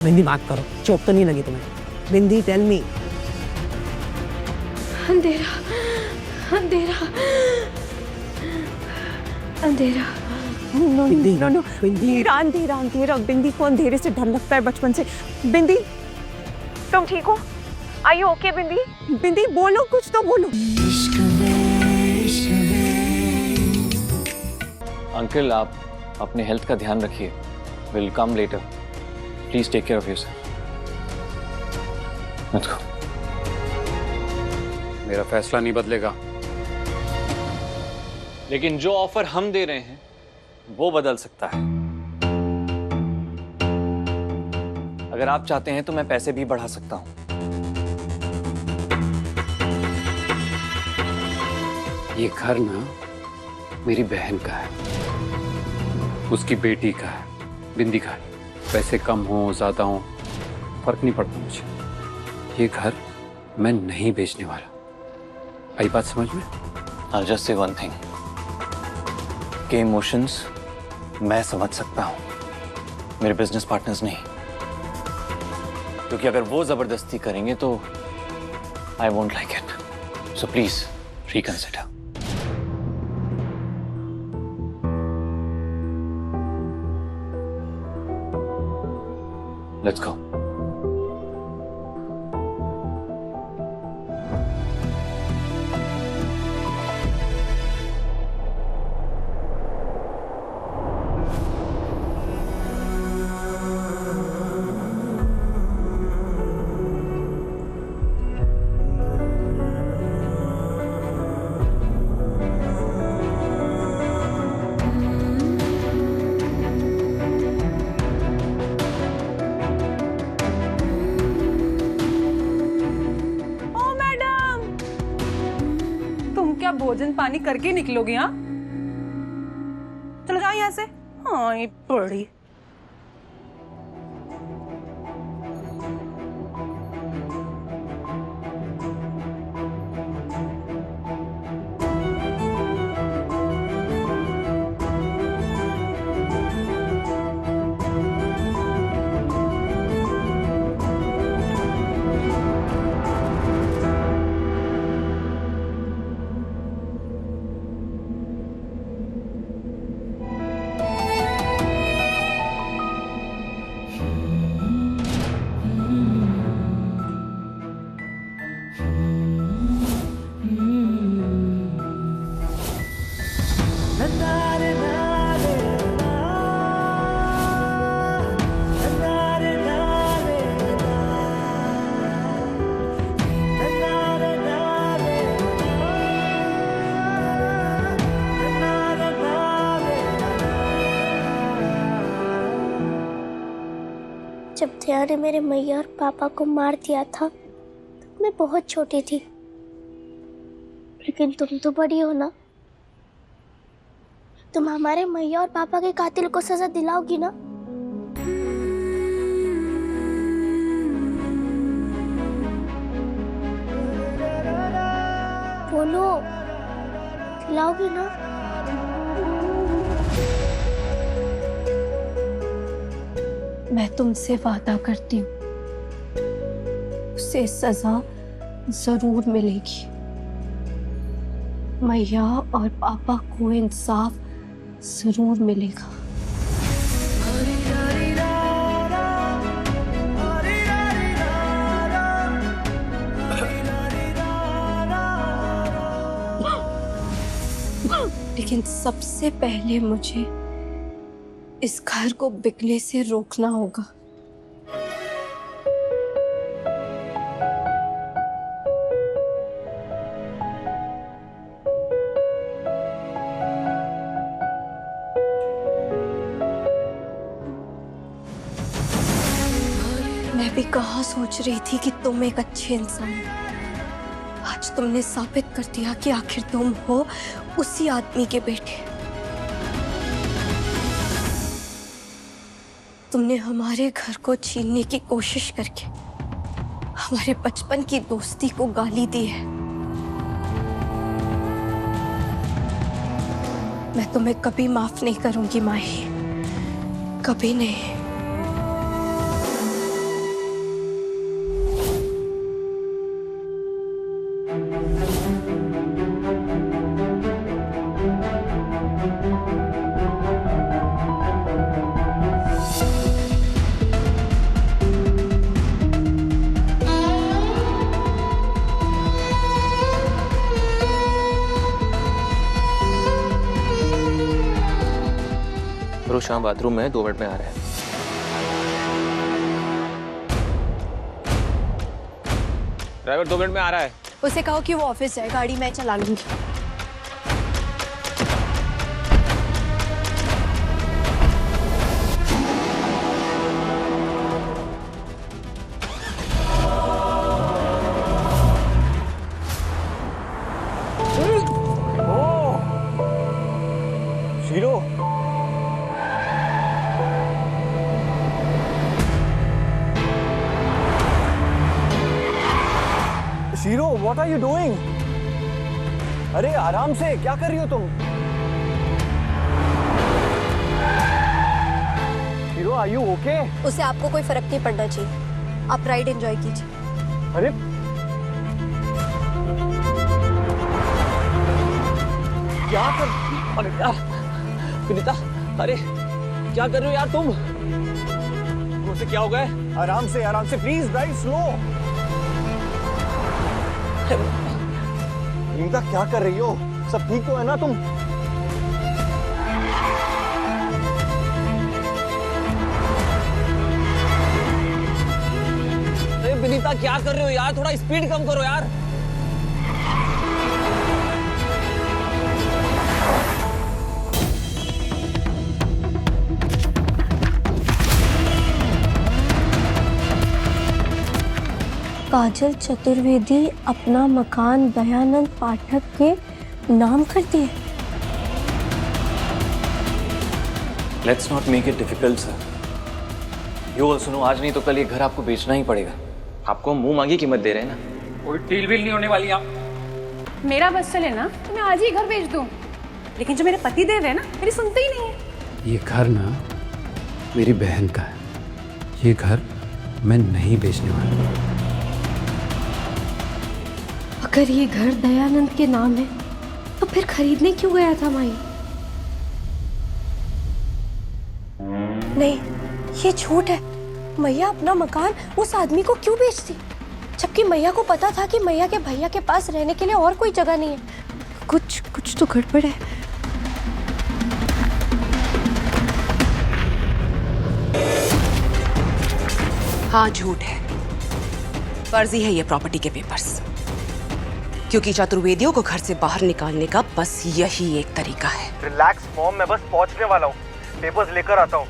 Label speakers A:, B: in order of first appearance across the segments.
A: बिंदी बात करो, चोट तो नहीं लगी तुम्हें? बिंदी टेल मी।
B: अंधेरा अंधेरा अंधेरा। नो
A: बिंदी,
B: नो नो
A: बिंदी।
B: अंधेरा अंधेरा। बिंदी को अंधेरे से डर लगता है बचपन से। बिंदी तुम ठीक हो? Are you okay Bindi? बिंदी बोलो, कुछ तो बोलो।
C: अंकल आप अपने हेल्थ का ध्यान रखिए। Will come later. Please take care of yourself. Let's go.
D: मेरा फैसला नहीं बदलेगा।
C: लेकिन जो ऑफर हम दे रहे हैं वो बदल सकता है। अगर आप चाहते हैं तो मैं पैसे भी बढ़ा सकता हूं।
D: ये घर ना मेरी बहन का है, उसकी बेटी का है, बिंदी का है। पैसे कम हो ज्यादा हो फर्क नहीं पड़ता मुझे। ये घर मैं नहीं बेचने वाला। आई बात समझ में?
C: I'll just say one thing. के इमोशंस मैं समझ सकता हूं, मेरे बिजनेस पार्टनर्स नहीं। क्योंकि अगर वो जबरदस्ती करेंगे तो I won't like it. So please reconsider. Let's go.
B: क्या भोजन पानी करके निकलोगी? हाँ चलो जाओ यहाँ से। हाँ ये बड़ी।
E: जब दया ने मेरे मैया और पापा को मार दिया था तो मैं बहुत छोटी थी, लेकिन तुम तो बड़ी हो ना। तुम हमारे मैया और पापा के कातिल को सजा दिलाओगी ना? बोलो, दिलाओगी ना?
B: मैं तुमसे वादा करती हूँ, उसे सजा जरूर मिलेगी। मैया और पापा को इंसाफ जरूर मिलेगा। लेकिन सबसे पहले मुझे इस घर को बिकने से रोकना होगा। मैं भी कहाँ सोच रही थी कि तुम एक अच्छे इंसान हो। आज तुमने साबित कर दिया कि आखिर तुम हो उसी आदमी के बेटे। तुमने हमारे घर को छीनने की कोशिश करके हमारे बचपन की दोस्ती को गाली दी है। मैं तुम्हें कभी माफ नहीं करूंगी माही, कभी नहीं।
C: हेलो श्याम बाथरूम में 2 मिनट में आ रहे हैं। ड्राइवर 2 मिनट में आ रहा है।
B: उसे कहो कि वो ऑफिस जाए, गाड़ी मैं चला लूंगी।
C: Shero,
F: shero, what are you doing? अरे आराम से, क्या कर रही हो तुम? Shero, are you okay?
B: उसे आपको कोई फर्क नहीं पड़ना चाहिए। आप राइड एंजॉय कीजिए।
F: अरे क्या कर?
C: अरे यार विनीता, अरे क्या कर रहे हो यार तुम? मुझसे क्या हो गया?
F: आराम से, प्लीज ड्राइव स्लो। नीता, क्या कर रही हो? सब ठीक तो है ना तुम?
C: अरे विनीता क्या कर रहे हो यार? थोड़ा स्पीड कम करो यार।
B: काजल चतुर्वेदी अपना मकान दयानंद पाठक के नाम कर दिए।
C: Let's not make it difficult sir. Yo सुनो, आज नहीं तो कल ये घर आपको बेचना ही पड़ेगा। आपको मुंह मांगी कीमत दे रहे हैं ना।
D: कोई डील वील नहीं होने वाली। आप
G: मेरा बस चले ना तो मैं आज ही घर बेच दूं, लेकिन जो मेरे पति देव है ना, मेरी सुनते ही नहीं है।
D: ये घर ना मेरी बहन का है, ये घर मैं नहीं बेचने वाला।
B: अगर ये घर दयानंद के नाम है तो फिर खरीदने क्यों गया था माई? नहीं, ये झूठ है। मैया अपना मकान उस आदमी को क्यों बेचती, जबकि मैया को पता था कि मैया के भैया के पास रहने के लिए और कोई जगह नहीं है। कुछ तो गड़बड़ है।
H: हाँ, झूठ है। फर्जी है ये प्रॉपर्टी के पेपर्स, क्योंकि चतुर्वेदियों को घर से बाहर निकालने का बस यही एक तरीका है।
F: रिलैक्स मॉम, मैं बस पहुंचने वाला हूँ, पेपर्स लेकर आता हूँ।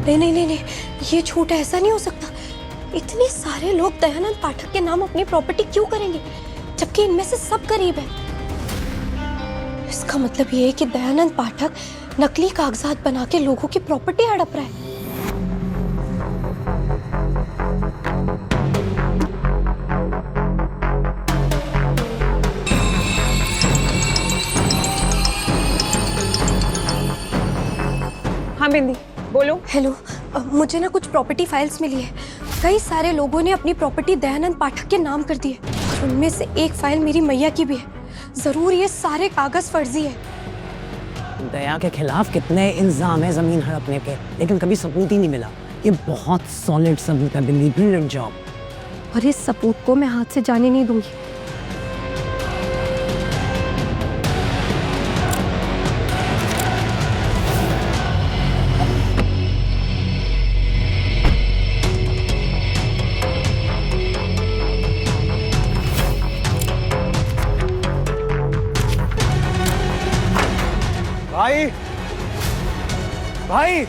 B: नहीं, ये झूठ है, ऐसा नहीं हो सकता। इतने सारे लोग दयानंद पाठक के नाम अपनी प्रॉपर्टी क्यों करेंगे, जबकि इनमें से सब गरीब है। इसका मतलब ये है कि दयानंद पाठक नकली कागजात बना के लोगों की प्रॉपर्टी हड़प रहा है।
G: हाँ बिंदी, बोलो।
B: हेलो, मुझे ना कुछ प्रॉपर्टी फाइल्स मिली है। कई सारे लोगों ने अपनी प्रॉपर्टी दयानंद पाठक के नाम कर दी है, और उनमें से एक फाइल मेरी मैया की भी है। जरूर ये सारे कागज फर्जी है।
A: दया के खिलाफ कितने इल्जाम है जमीन हड़पने के, लेकिन कभी सबूत ही नहीं मिला। ये बहुत सॉलिड सबूत है बिंदी, ब्रिलियंट जॉब।
B: और इस सबूत को मैं हाथ से जाने नहीं दूंगी।
F: भाई,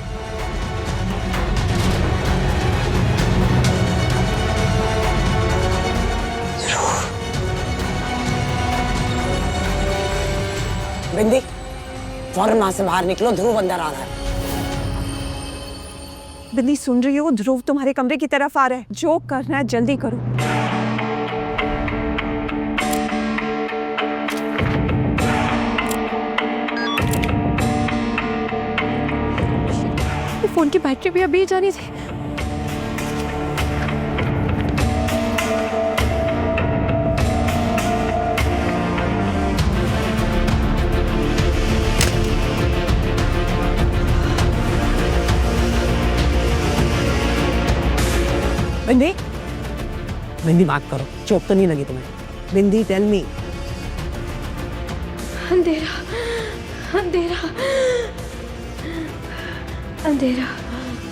A: बिंदी, फौरन वहां से बाहर निकलो, ध्रुव अंदर आ रहा है।
G: बिंदी सुन रही हो? ध्रुव तुम्हारे कमरे की तरफ आ रहा है। जो करना है जल्दी करो। फोन की बैटरी भी अभी जानी थी।
A: बिंदी बात करो, चोट तो नहीं लगी तुम्हें? बिंदी टेल मी।
B: अंधेरा अंधेरा अंधेरा।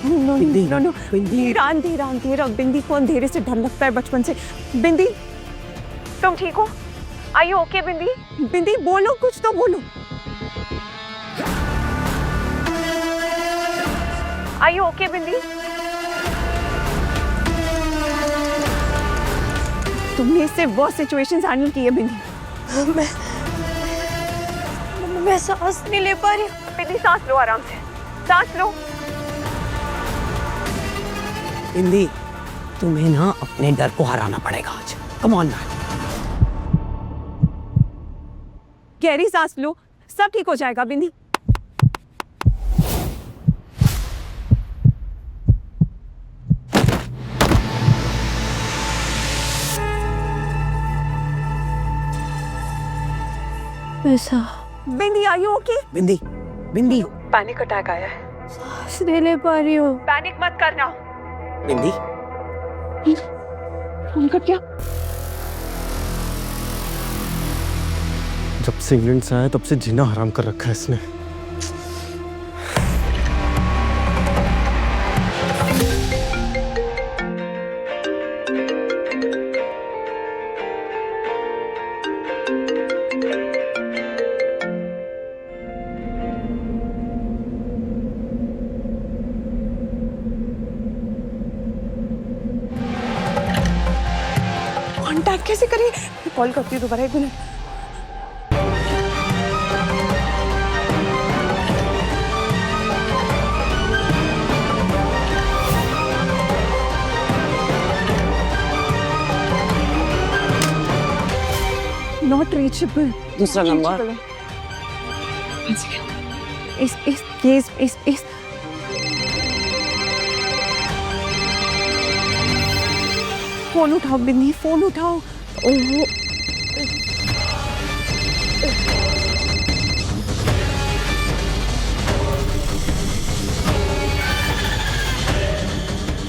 A: बिंदी
G: नो नो
A: बिंदी
G: अंधेरा अंधेरा। बिंदी को अंधेरे से डर लगता है बचपन से। बिंदी तुम ठीक हो? Are you okay Bindi? बिंदी बोलो, कुछ तो बोलो। आर यू ओके बिंदी? तुमने इससे वो सिचुएशंस हैंडल की है बिंदी।
B: मैं सांस नहीं ले पा रही हूँ।
G: बिंदी सांस लो, आराम से सांस लो।
A: बिंदी तुम्हें ना अपने डर को हराना पड़ेगा आज। Come on man.
G: गहरी सांस लो, सब ठीक हो जाएगा बिंदी।
B: ऐसा
G: Bindi are you okay?
A: Bindi Bindi
G: panic attack आया है।
B: सांस नहीं ले पा रही हूँ।
G: पैनिक मत करना।
A: बिंदी
G: उनका क्या?
F: जब से इंग्लैंड से आया तब से जीना हराम कर रखा है इसने।
G: कांटेक्ट कैसे करें? कॉल करती हूँ दोबारा, 1 मिनट। Not reachable.
A: दूसरा नंबर।
G: इस फोन उठाओ बिंदी, फोन उठाओ। ओह